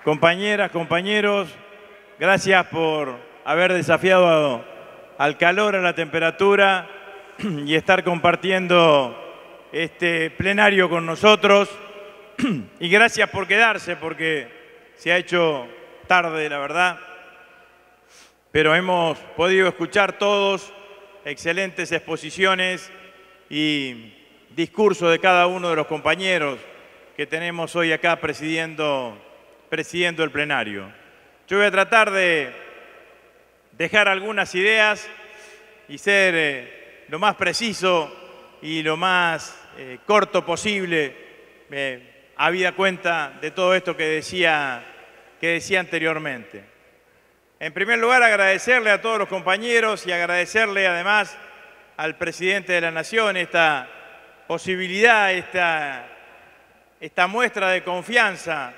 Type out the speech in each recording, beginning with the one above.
Compañeras, compañeros, gracias por haber desafiado al calor, a la temperatura y estar compartiendo este plenario con nosotros. Y gracias por quedarse, porque se ha hecho tarde, la verdad. Pero hemos podido escuchar todos excelentes exposiciones y discursos de cada uno de los compañeros que tenemos hoy acá presidiendo el plenario. Yo voy a tratar de dejar algunas ideas y ser lo más preciso y lo más corto posible, habida cuenta de todo esto que decía anteriormente. En primer lugar, agradecerle a todos los compañeros y agradecerle además al presidente de la Nación esta posibilidad, esta muestra de confianza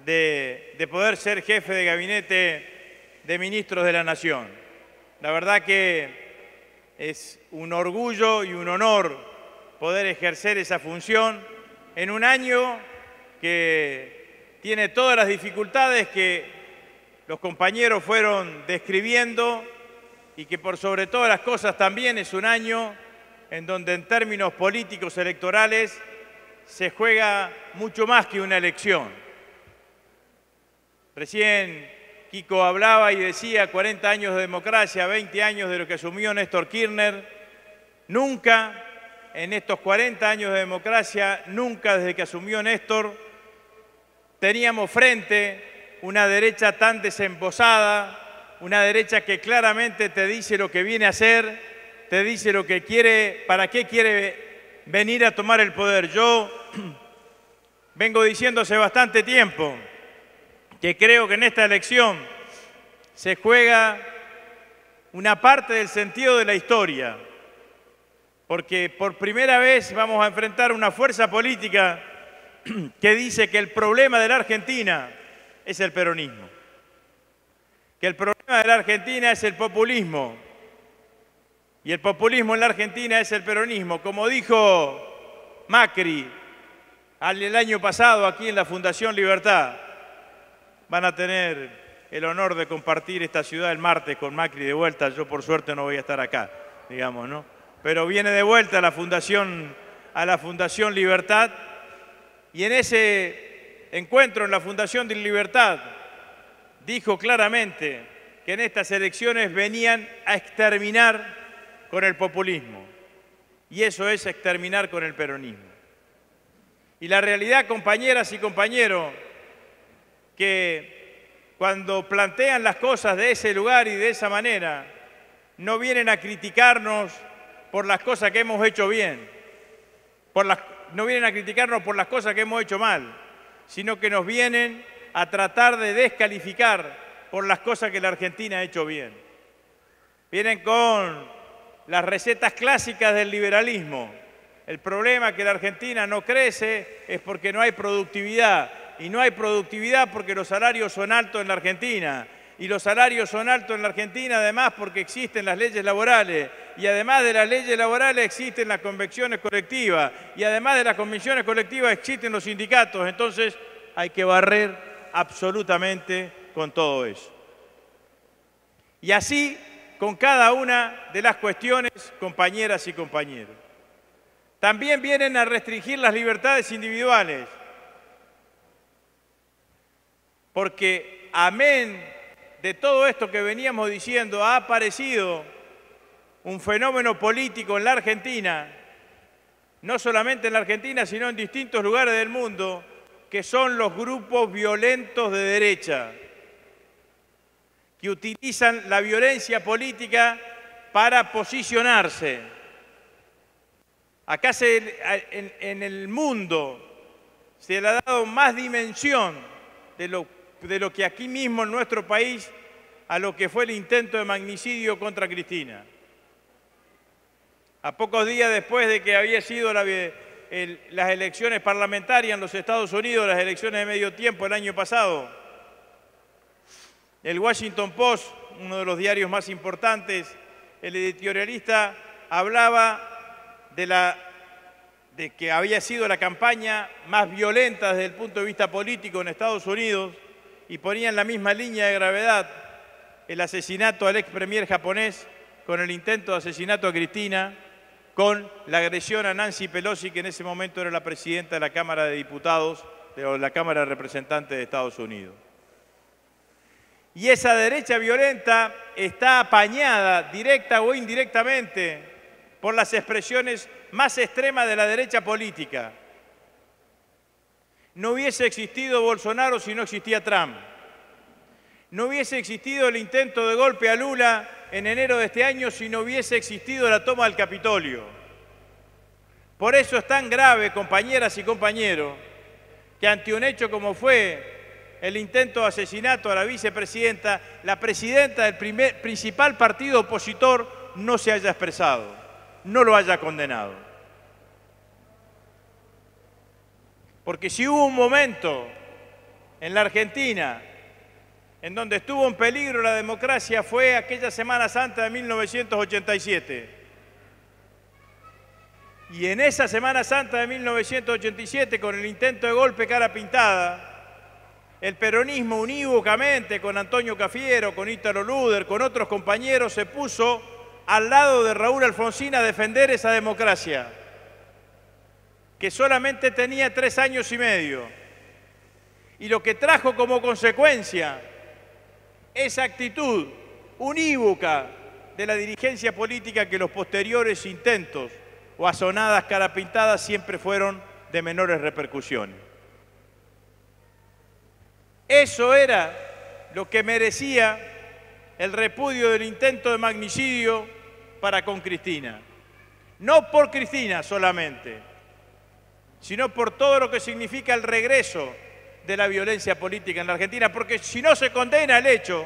de poder ser jefe de gabinete de ministros de la Nación. La verdad que es un orgullo y un honor poder ejercer esa función en un año que tiene todas las dificultades que los compañeros fueron describiendo y que por sobre todas las cosas también es un año en donde en términos políticos electorales se juega mucho más que una elección. Recién Kiko hablaba y decía 40 años de democracia, 20 años de lo que asumió Néstor Kirchner. Nunca en estos 40 años de democracia, nunca desde que asumió Néstor, teníamos frente una derecha tan desembosada, una derecha que claramente te dice lo que viene a hacer, te dice lo que quiere, para qué quiere venir a tomar el poder. Yo vengo diciendo hace bastante tiempo que creo que en esta elección se juega una parte del sentido de la historia, porque por primera vez vamos a enfrentar una fuerza política que dice que el problema de la Argentina es el peronismo, que el problema de la Argentina es el populismo, y el populismo en la Argentina es el peronismo. Como dijo Macri el año pasado aquí en la Fundación Libertad, van a tener el honor de compartir esta ciudad el martes con Macri de vuelta. Yo por suerte no voy a estar acá, digamos, ¿no? Pero viene de vuelta a la Fundación Libertad, y en ese encuentro en la Fundación de Libertad dijo claramente que en estas elecciones venían a exterminar con el populismo, y eso es exterminar con el peronismo. Y la realidad, compañeras y compañeros, que cuando plantean las cosas de ese lugar y de esa manera, no vienen a criticarnos por las cosas que hemos hecho bien, no vienen a criticarnos por las cosas que hemos hecho mal, sino que nos vienen a tratar de descalificar por las cosas que la Argentina ha hecho bien. Vienen con las recetas clásicas del liberalismo. El problema es que la Argentina no crece es porque no hay productividad. Y no hay productividad porque los salarios son altos en la Argentina. Y los salarios son altos en la Argentina además porque existen las leyes laborales. Y además de las leyes laborales existen las convenciones colectivas. Y además de las convenciones colectivas existen los sindicatos. Entonces hay que barrer absolutamente con todo eso. Y así con cada una de las cuestiones, compañeras y compañeros. También vienen a restringir las libertades individuales. Porque amén de todo esto que veníamos diciendo, ha aparecido un fenómeno político en la Argentina, no solamente en la Argentina, sino en distintos lugares del mundo, que son los grupos violentos de derecha, que utilizan la violencia política para posicionarse. Acá en el mundo se le ha dado más dimensión de lo que aquí mismo en nuestro país a lo que fue el intento de magnicidio contra Cristina. A pocos días después de que había sido las elecciones parlamentarias en los Estados Unidos, las elecciones de medio tiempo el año pasado, el Washington Post, uno de los diarios más importantes, el editorialista hablaba de que había sido la campaña más violenta desde el punto de vista político en Estados Unidos, y ponía en la misma línea de gravedad el asesinato al ex premier japonés con el intento de asesinato a Cristina, con la agresión a Nancy Pelosi, que en ese momento era la presidenta de la Cámara de Diputados, de la Cámara de Representantes de Estados Unidos. Y esa derecha violenta está apañada, directa o indirectamente, por las expresiones más extremas de la derecha política. No hubiese existido Bolsonaro si no existía Trump. No hubiese existido el intento de golpe a Lula en enero de este año si no hubiese existido la toma del Capitolio. Por eso es tan grave, compañeras y compañeros, que ante un hecho como fue el intento de asesinato a la vicepresidenta, la presidenta del principal partido opositor no se haya expresado, no lo haya condenado. Porque si hubo un momento en la Argentina en donde estuvo en peligro la democracia fue aquella Semana Santa de 1987. Y en esa Semana Santa de 1987, con el intento de golpe cara pintada, el peronismo unívocamente, con Antonio Cafiero, con Ítalo Luder, con otros compañeros, se puso al lado de Raúl Alfonsín a defender esa democracia, que solamente tenía 3 años y medio. Y lo que trajo como consecuencia esa actitud unívoca de la dirigencia política, que los posteriores intentos o asonadas cara pintadas siempre fueron de menores repercusiones. Eso era lo que merecía el repudio del intento de magnicidio para con Cristina. No por Cristina solamente, sino por todo lo que significa el regreso de la violencia política en la Argentina, porque si no se condena el hecho,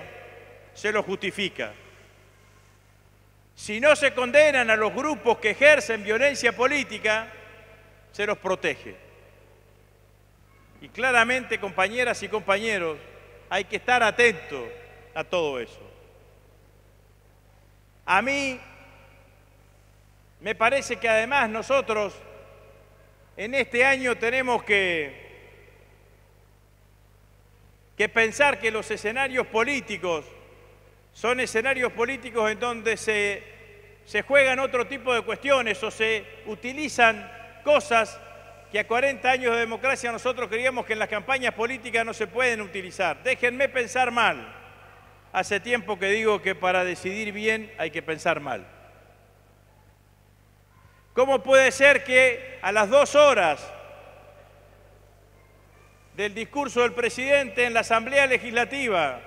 se lo justifica. Si no se condenan a los grupos que ejercen violencia política, se los protege. Y claramente, compañeras y compañeros, hay que estar atentos a todo eso. A mí me parece que además nosotros en este año tenemos que pensar que los escenarios políticos son escenarios políticos en donde se juegan otro tipo de cuestiones o se utilizan cosas que a 40 años de democracia nosotros creíamos que en las campañas políticas no se pueden utilizar. Déjenme pensar mal. Hace tiempo que digo que para decidir bien hay que pensar mal. ¿Cómo puede ser que a las 2 horas del discurso del presidente en la Asamblea Legislativa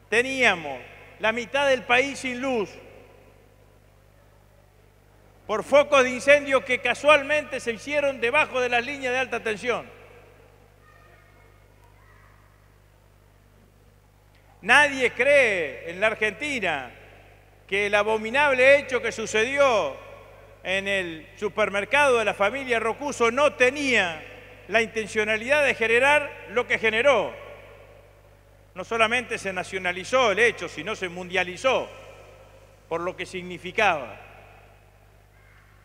teníamos la mitad del país sin luz por focos de incendio que casualmente se hicieron debajo de las líneas de alta tensión? Nadie cree en la Argentina que el abominable hecho que sucedió en el supermercado de la familia Rocuso no tenía la intencionalidad de generar lo que generó. No solamente se nacionalizó el hecho, sino se mundializó por lo que significaba.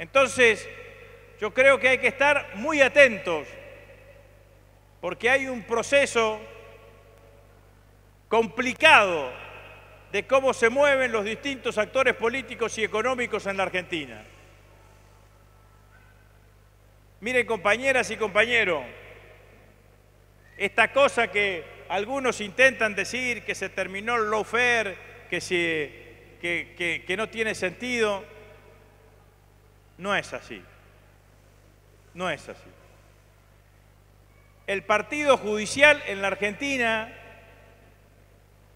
Entonces, yo creo que hay que estar muy atentos, porque hay un proceso complicado de cómo se mueven los distintos actores políticos y económicos en la Argentina. Miren, compañeras y compañeros, esta cosa que algunos intentan decir, que se terminó el lawfare, que no tiene sentido, no es así. No es así. El partido judicial en la Argentina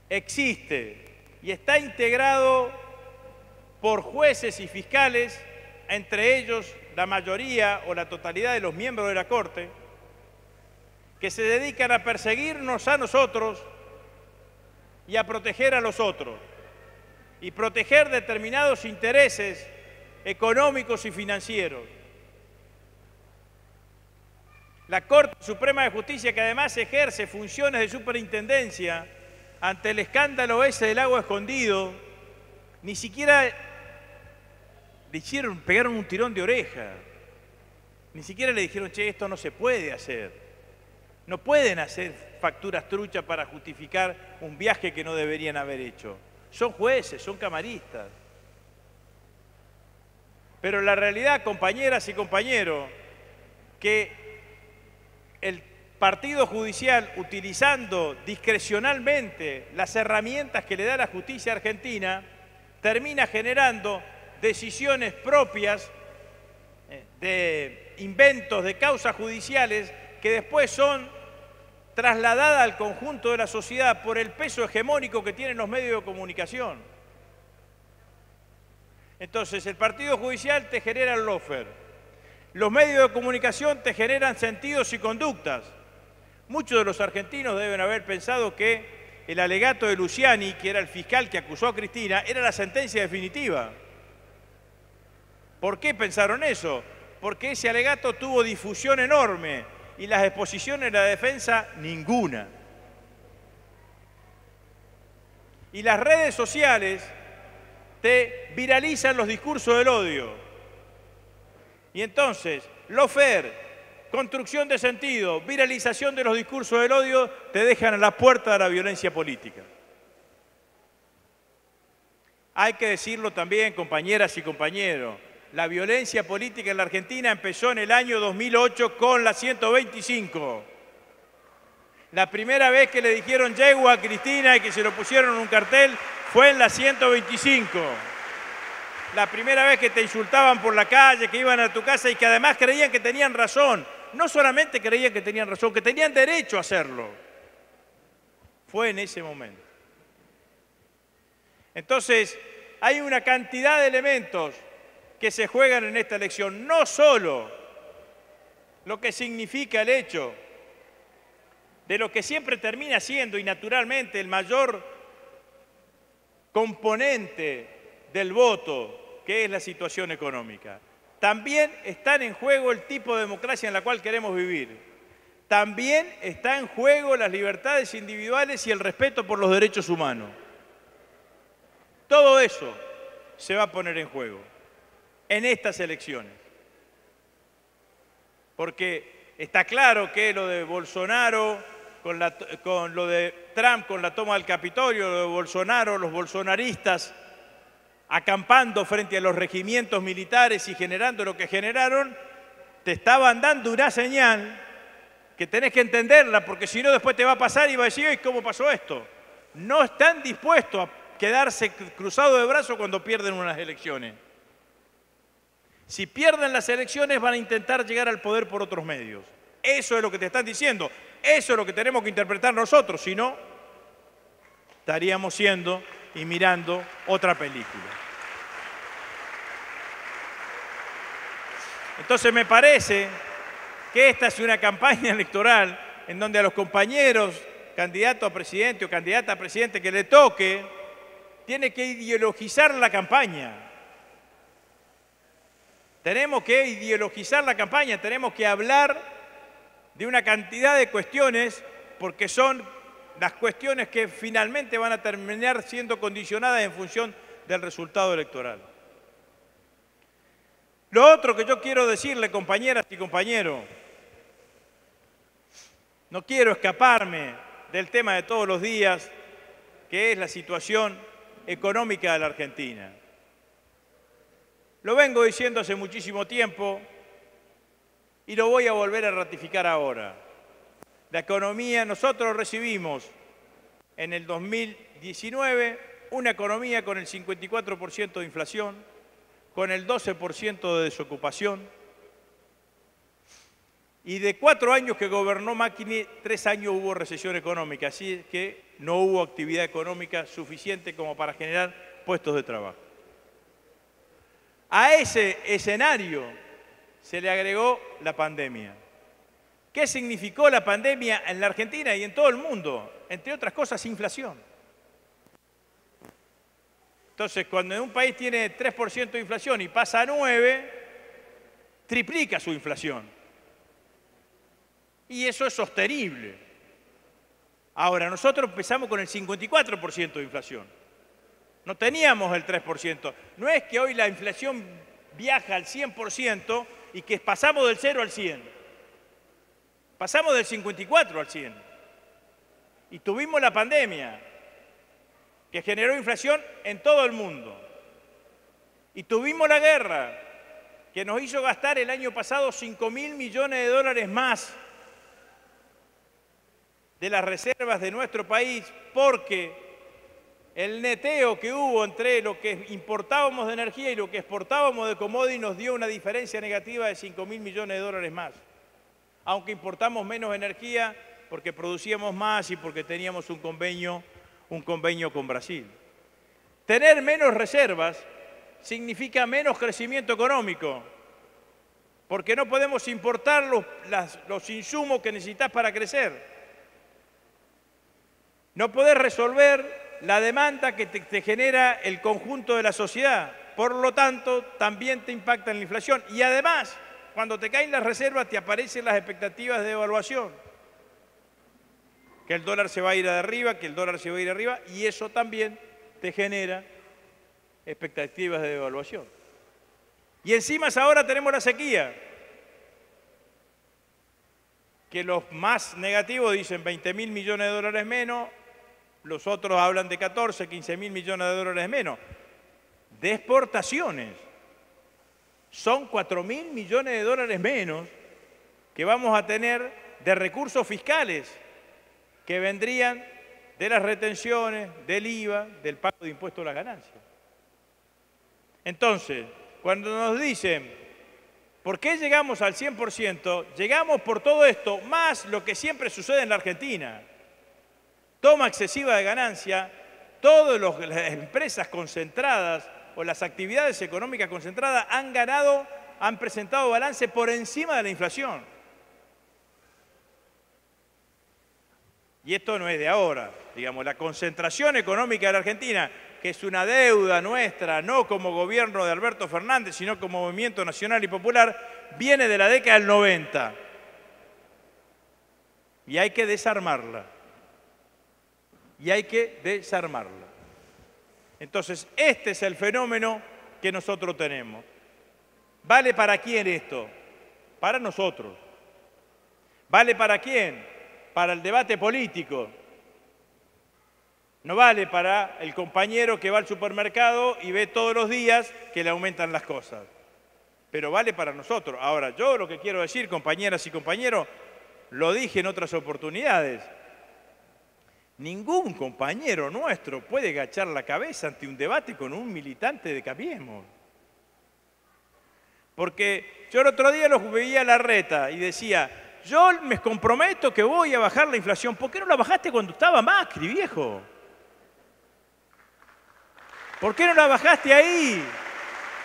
existe y está integrado por jueces y fiscales, entre ellos la mayoría o la totalidad de los miembros de la Corte, que se dedican a perseguirnos a nosotros y a proteger a los otros, y proteger determinados intereses económicos y financieros. La Corte Suprema de Justicia, que además ejerce funciones de superintendencia ante el escándalo ese del agua escondido, ni siquiera pegaron un tirón de oreja. Ni siquiera le dijeron, che, esto no se puede hacer. No pueden hacer facturas truchas para justificar un viaje que no deberían haber hecho. Son jueces, son camaristas. Pero la realidad, compañeras y compañeros, que el partido judicial, utilizando discrecionalmente las herramientas que le da la justicia argentina, termina generando decisiones propias de inventos de causas judiciales que después son trasladadas al conjunto de la sociedad por el peso hegemónico que tienen los medios de comunicación. Entonces, el partido judicial te genera el lawfare. Los medios de comunicación te generan sentidos y conductas. Muchos de los argentinos deben haber pensado que el alegato de Luciani, que era el fiscal que acusó a Cristina, era la sentencia definitiva. ¿Por qué pensaron eso? Porque ese alegato tuvo difusión enorme y las exposiciones de la defensa, ninguna. Y las redes sociales te viralizan los discursos del odio. Y entonces, lawfare, construcción de sentido, viralización de los discursos del odio, te dejan a la puerta de la violencia política. Hay que decirlo también, compañeras y compañeros, la violencia política en la Argentina empezó en el año 2008 con la 125. La primera vez que le dijeron yegua a Cristina y que se lo pusieron en un cartel fue en la 125. La primera vez que te insultaban por la calle, que iban a tu casa y que además creían que tenían razón. No solamente creían que tenían razón, que tenían derecho a hacerlo. Fue en ese momento. Entonces, hay una cantidad de elementos que se juegan en esta elección. No solo lo que significa el hecho de lo que siempre termina siendo y naturalmente el mayor componente del voto, que es la situación económica. También están en juego el tipo de democracia en la cual queremos vivir. También está en juego las libertades individuales y el respeto por los derechos humanos. Todo eso se va a poner en juego en estas elecciones. Porque está claro que lo de Bolsonaro, con lo de Trump, con la toma del Capitolio, lo de Bolsonaro, los bolsonaristas acampando frente a los regimientos militares y generando lo que generaron, te estaban dando una señal que tenés que entenderla, porque si no después te va a pasar y va a decir, ¡ay, cómo pasó esto! No están dispuestos a quedarse cruzados de brazos cuando pierden unas elecciones. Si pierden las elecciones van a intentar llegar al poder por otros medios. Eso es lo que te están diciendo. Eso es lo que tenemos que interpretar nosotros. Si no, estaríamos siendo y mirando otra película. Entonces me parece que esta es una campaña electoral en donde a los compañeros, candidato a presidente o candidata a presidente que le toque, tiene que ideologizar la campaña. Tenemos que ideologizar la campaña, tenemos que hablar de una cantidad de cuestiones, porque son las cuestiones que finalmente van a terminar siendo condicionadas en función del resultado electoral. Lo otro que yo quiero decirle, compañeras y compañeros, no quiero escaparme del tema de todos los días, que es la situación económica de la Argentina. Lo vengo diciendo hace muchísimo tiempo y lo voy a volver a ratificar ahora. La economía, nosotros recibimos en el 2019 una economía con el 54% de inflación, con el 12% de desocupación, y de 4 años que gobernó Macri, 3 años hubo recesión económica, así que no hubo actividad económica suficiente como para generar puestos de trabajo. A ese escenario se le agregó la pandemia. ¿Qué significó la pandemia en la Argentina y en todo el mundo? Entre otras cosas, inflación. Entonces, cuando un país tiene 3% de inflación y pasa a 9%, triplica su inflación. Y eso es sostenible. Ahora, nosotros empezamos con el 54% de inflación. No teníamos el 3%. No es que hoy la inflación viaja al 100% y que pasamos del 0 al 100. Pasamos del 54 al 100. Y tuvimos la pandemia, que generó inflación en todo el mundo. Y tuvimos la guerra, que nos hizo gastar el año pasado 5.000 millones de dólares más de las reservas de nuestro país, porque el neteo que hubo entre lo que importábamos de energía y lo que exportábamos de commodity nos dio una diferencia negativa de 5.000 millones de dólares más. Aunque importamos menos energía porque producíamos más y porque teníamos un convenio con Brasil. Tener menos reservas significa menos crecimiento económico, porque no podemos importar los insumos que necesitas para crecer. No podés resolver la demanda que te genera el conjunto de la sociedad. Por lo tanto, también te impacta en la inflación. Y además, cuando te caen las reservas, te aparecen las expectativas de devaluación. Que el dólar se va a ir arriba, y eso también te genera expectativas de devaluación. Y encima ahora tenemos la sequía, que los más negativos dicen 20.000 millones de dólares menos, los otros hablan de 14, 15.000 millones de dólares menos. De exportaciones, son 4.000 millones de dólares menos que vamos a tener de recursos fiscales que vendrían de las retenciones, del IVA, del pago de impuestos a las ganancias. Entonces, cuando nos dicen, ¿por qué llegamos al 100%? Llegamos por todo esto, más lo que siempre sucede en la Argentina. Toma excesiva de ganancia, todas las empresas concentradas o las actividades económicas concentradas han presentado balance por encima de la inflación. Y esto no es de ahora, digamos, la concentración económica de la Argentina, que es una deuda nuestra, no como gobierno de Alberto Fernández, sino como movimiento nacional y popular, viene de la década del 90. Y hay que desarmarla. Entonces, este es el fenómeno que nosotros tenemos. ¿Vale para quién esto? Para nosotros. ¿Vale para quién? Para el debate político. No vale para el compañero que va al supermercado y ve todos los días que le aumentan las cosas. Pero vale para nosotros. Ahora, yo lo que quiero decir, compañeras y compañeros, lo dije en otras oportunidades. Ningún compañero nuestro puede agachar la cabeza ante un debate con un militante de Cambiemos. Porque yo el otro día los veía a Larreta y decía, yo me comprometo que voy a bajar la inflación. ¿Por qué no la bajaste cuando estaba Macri, viejo? ¿Por qué no la bajaste ahí?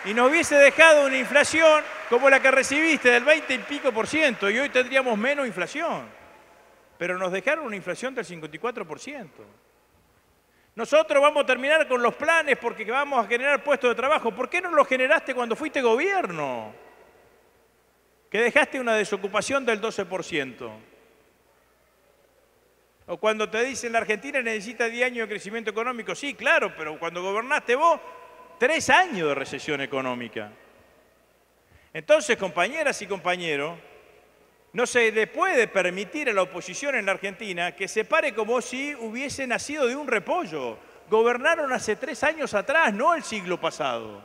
Y nos hubiese dejado una inflación como la que recibiste del 20 y pico % y hoy tendríamos menos inflación. Pero nos dejaron una inflación del 54%. Nosotros vamos a terminar con los planes porque vamos a generar puestos de trabajo. ¿Por qué no los generaste cuando fuiste gobierno? Que dejaste una desocupación del 12%. O cuando te dicen la Argentina necesita 10 años de crecimiento económico. Sí, claro, pero cuando gobernaste vos, 3 años de recesión económica. Entonces, compañeras y compañeros, no se le puede permitir a la oposición en la Argentina que se pare como si hubiese nacido de un repollo. Gobernaron hace 3 años atrás, no el siglo pasado.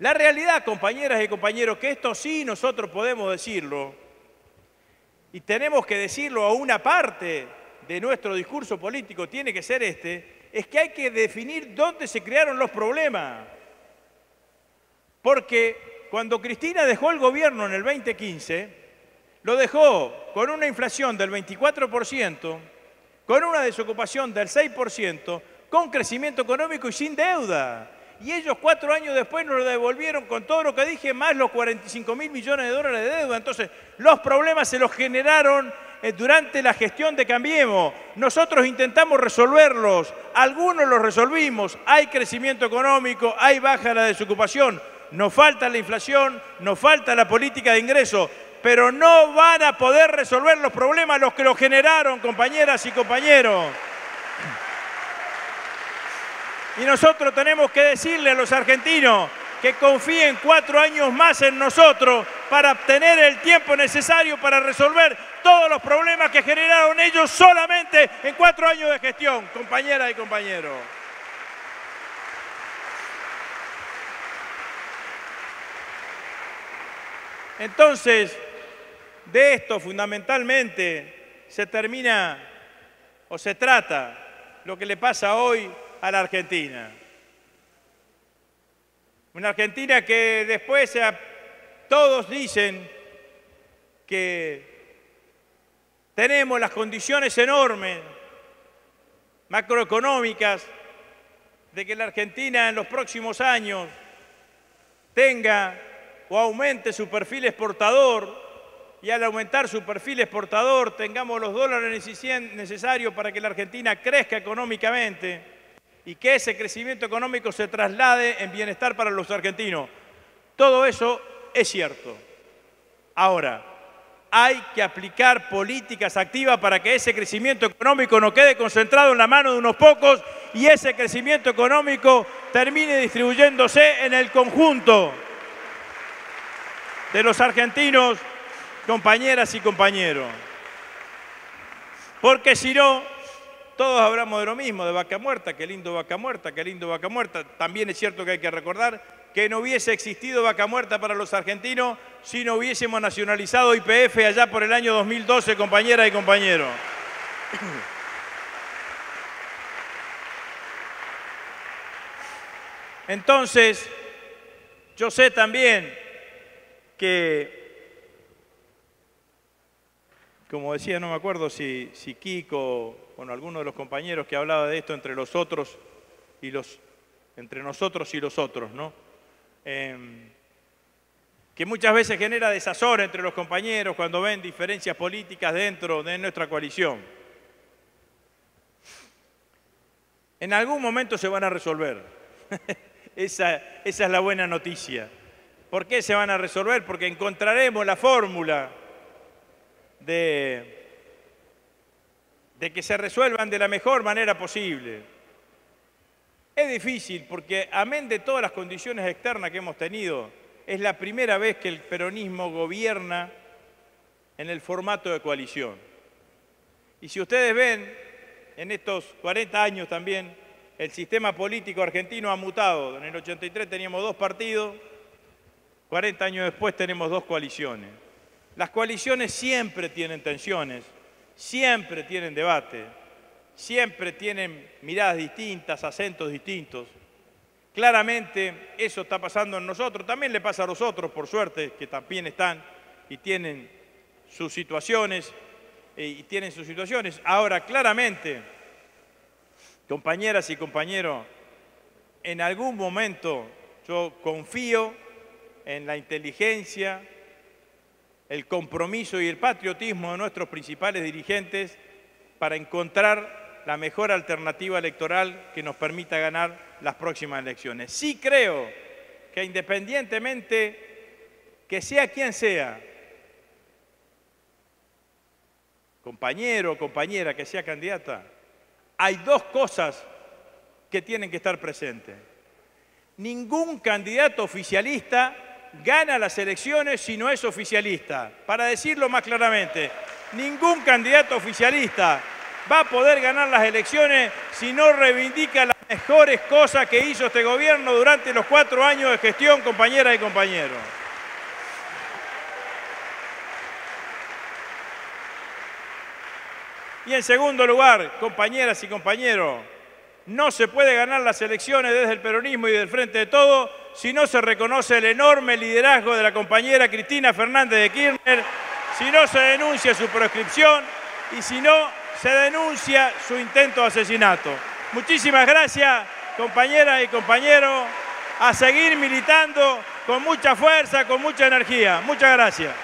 La realidad, compañeras y compañeros, que esto sí nosotros podemos decirlo, y tenemos que decirlo a una parte de nuestro discurso político, tiene que ser es que hay que definir dónde se crearon los problemas. Porque cuando Cristina dejó el gobierno en el 2015, lo dejó con una inflación del 24%, con una desocupación del 6%, con crecimiento económico y sin deuda. Y ellos 4 años después nos lo devolvieron con todo lo que dije, más los 45.000 millones de dólares de deuda. Entonces, los problemas se los generaron durante la gestión de Cambiemos. Nosotros intentamos resolverlos, algunos los resolvimos, hay crecimiento económico, hay baja la desocupación, nos falta la inflación, nos falta la política de ingresos, pero no van a poder resolver los problemas los que los generaron, compañeras y compañeros. Y nosotros tenemos que decirle a los argentinos que confíen 4 años más en nosotros para obtener el tiempo necesario para resolver todos los problemas que generaron ellos solamente en 4 años de gestión, compañeras y compañeros. Entonces, de esto fundamentalmente se termina o se trata lo que le pasa hoy a la Argentina. Una Argentina que después todos dicen que tenemos las condiciones enormes macroeconómicas de que la Argentina en los próximos años tenga o aumente su perfil exportador, y al aumentar su perfil exportador tengamos los dólares necesarios para que la Argentina crezca económicamente y que ese crecimiento económico se traslade en bienestar para los argentinos. Todo eso es cierto. Ahora, hay que aplicar políticas activas para que ese crecimiento económico no quede concentrado en la mano de unos pocos y ese crecimiento económico termine distribuyéndose en el conjunto de los argentinos, compañeras y compañeros. Porque si no, todos hablamos de lo mismo, de Vaca Muerta, qué lindo Vaca Muerta, qué lindo Vaca Muerta. También es cierto que hay que recordar que no hubiese existido Vaca Muerta para los argentinos si no hubiésemos nacionalizado YPF allá por el año 2012, compañeras y compañeros. Entonces, yo sé también que, como decía, no me acuerdo si Kiko, bueno, alguno de los compañeros que hablaba de esto entre los otros y entre nosotros y los otros, ¿no? Que muchas veces genera desazón entre los compañeros cuando ven diferencias políticas dentro de nuestra coalición. En algún momento se van a resolver. Esa es la buena noticia. ¿Por qué se van a resolver? Porque encontraremos la fórmula de que se resuelvan de la mejor manera posible. Es difícil porque, amén de todas las condiciones externas que hemos tenido, es la primera vez que el peronismo gobierna en el formato de coalición. Y si ustedes ven, en estos 40 años también, el sistema político argentino ha mutado. En el 83 teníamos 2 partidos, 40 años después tenemos 2 coaliciones. Las coaliciones siempre tienen tensiones, siempre tienen debate, siempre tienen miradas distintas, acentos distintos. Claramente eso está pasando en nosotros, también le pasa a los otros, por suerte, que también están y tienen sus situaciones, Ahora, claramente, compañeras y compañeros, en algún momento yo confío en la inteligencia, el compromiso y el patriotismo de nuestros principales dirigentes para encontrar la mejor alternativa electoral que nos permita ganar las próximas elecciones. Sí creo que independientemente que sea quien sea, compañero o compañera que sea candidata, hay 2 cosas que tienen que estar presentes. Ningún candidato oficialista gana las elecciones si no es oficialista. Para decirlo más claramente, ningún candidato oficialista va a poder ganar las elecciones si no reivindica las mejores cosas que hizo este gobierno durante los 4 años de gestión, compañeras y compañeros. Y en segundo lugar, compañeras y compañeros, no se puede ganar las elecciones desde el peronismo y del Frente de Todos si no se reconoce el enorme liderazgo de la compañera Cristina Fernández de Kirchner, si no se denuncia su proscripción y si no se denuncia su intento de asesinato. Muchísimas gracias, compañeras y compañeros, a seguir militando con mucha fuerza, con mucha energía. Muchas gracias.